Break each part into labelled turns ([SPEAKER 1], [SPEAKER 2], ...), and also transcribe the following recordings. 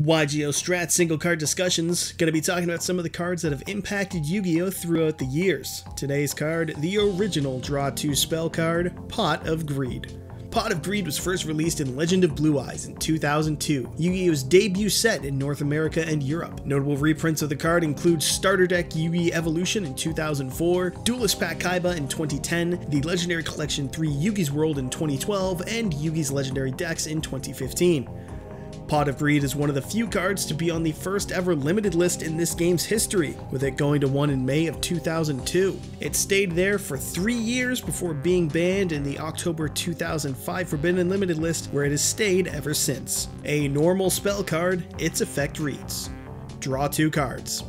[SPEAKER 1] YGO Strat single card discussions. Gonna be talking about some of the cards that have impacted Yu-Gi-Oh! Throughout the years. Today's card, the original Draw 2 spell card, Pot of Greed. Pot of Greed was first released in Legend of Blue Eyes in 2002, Yu-Gi-Oh's debut set in North America and Europe. Notable reprints of the card include Starter Deck Yu-Gi Evolution in 2004, Duelist Pack Kaiba in 2010, the Legendary Collection 3 Yugi's World in 2012, and Yugi's Legendary Decks in 2015. Pot of Greed is one of the few cards to be on the first ever limited list in this game's history, with it going to 1 in May of 2002. It stayed there for 3 years before being banned in the October 2005 Forbidden Limited list, where it has stayed ever since. A normal spell card, its effect reads: draw 2 cards.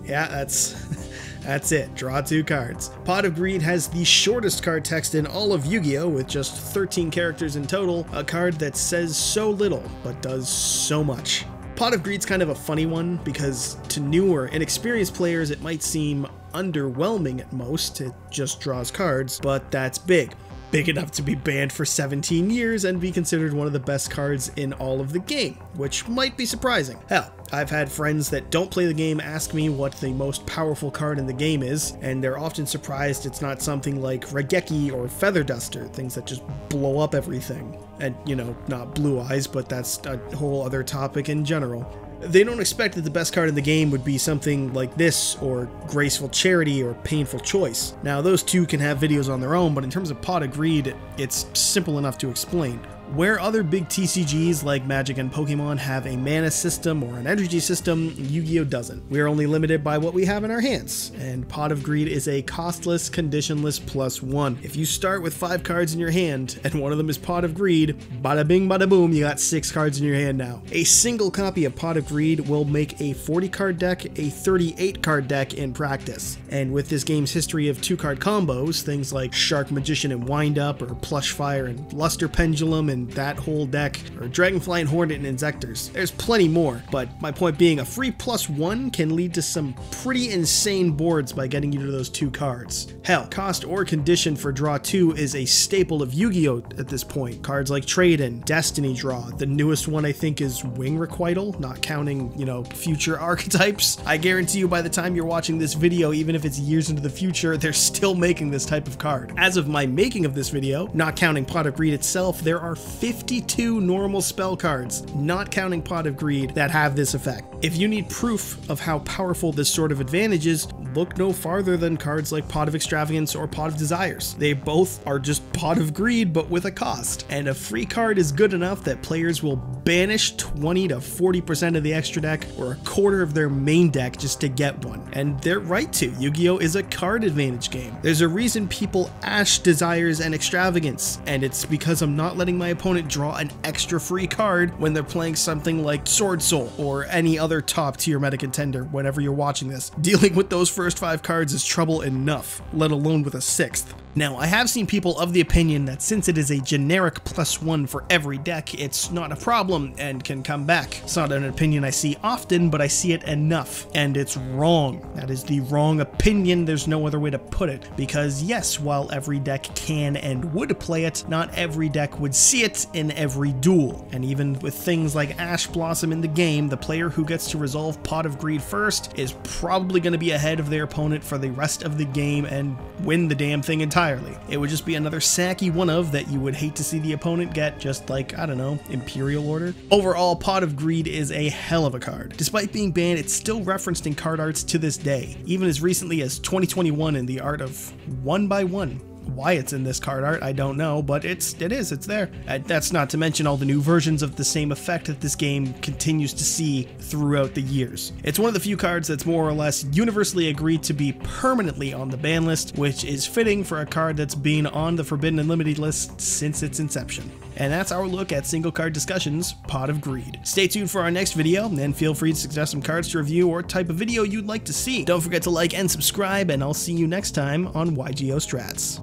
[SPEAKER 1] Yeah, that's it, draw 2 cards. Pot of Greed has the shortest card text in all of Yu-Gi-Oh! With just 13 characters in total, a card that says so little, but does so much. Pot of Greed's kind of a funny one, because to newer, inexperienced players it might seem underwhelming at most. It just draws cards, but that's big. Big enough to be banned for 17 years and be considered one of the best cards in all of the game, which might be surprising. Hell, I've had friends that don't play the game ask me what the most powerful card in the game is, and they're often surprised it's not something like Regeki or Feather Duster, things that just blow up everything. And, you know, not Blue Eyes, but that's a whole other topic in general. They don't expect that the best card in the game would be something like this, or Graceful Charity, or Painful Choice. Now, those two can have videos on their own, but in terms of Pot of Greed, it's simple enough to explain. Where other big TCGs like Magic and Pokemon have a mana system or an energy system, Yu-Gi-Oh! Doesn't. We are only limited by what we have in our hands, and Pot of Greed is a costless, conditionless +1. If you start with 5 cards in your hand, and one of them is Pot of Greed, bada bing bada boom, you got 6 cards in your hand now. A single copy of Pot of Greed will make a 40 card deck a 38 card deck in practice. And with this game's history of 2 card combos, things like Shark Magician and Wind Up, or Plush Fire and Luster Pendulum, and that whole deck, or Dragonfly and Hornet and Inzectors. There's plenty more, but my point being, a free +1 can lead to some pretty insane boards by getting you to those 2 cards. Hell, cost or condition for draw 2 is a staple of Yu-Gi-Oh! At this point. Cards like Trade-In, Destiny Draw, the newest one I think is Wing Requital, not counting, you know, future archetypes. I guarantee you by the time you're watching this video, even if it's years into the future, they're still making this type of card. As of my making of this video, not counting Pot of Greed itself, there are 52 normal spell cards, not counting Pot of Greed, that have this effect. If you need proof of how powerful this sort of advantage is, look no farther than cards like Pot of Extravagance or Pot of Desires. They both are just Pot of Greed, but with a cost. And a free card is good enough that players will banish 20 to 40% of the extra deck, or a quarter of their main deck, just to get one. And they're right to. Yu-Gi-Oh! Is a card advantage game. There's a reason people ash Desires and Extravagance, and it's because I'm not letting my opponent draw an extra free card when they're playing something like Sword Soul or any other top tier meta contender whenever you're watching this. Dealing with those first 5 cards is trouble enough, let alone with a 6th. Now, I have seen people of the opinion that since it is a generic +1 for every deck, it's not a problem and can come back. It's not an opinion I see often, but I see it enough, and it's wrong. That is the wrong opinion, there's no other way to put it, because yes, while every deck can and would play it, not every deck would see it in every duel. And even with things like Ash Blossom in the game, the player who gets to resolve Pot of Greed first is probably going to be ahead of their opponent for the rest of the game and win the damn thing entirely. It would just be another sacky one-of that you would hate to see the opponent get, just like, I don't know, Imperial Order. Overall, Pot of Greed is a hell of a card. Despite being banned, it's still referenced in card arts to this day, even as recently as 2021 in the art of 1x1. Why it's in this card art, I don't know, but it's there. That's not to mention all the new versions of the same effect that this game continues to see throughout the years. It's one of the few cards that's more or less universally agreed to be permanently on the ban list, which is fitting for a card that's been on the Forbidden and Limited list since its inception. And that's our look at single card discussions, Pot of Greed. Stay tuned for our next video, and feel free to suggest some cards to review or type of video you'd like to see. Don't forget to like and subscribe, and I'll see you next time on YGO Strats.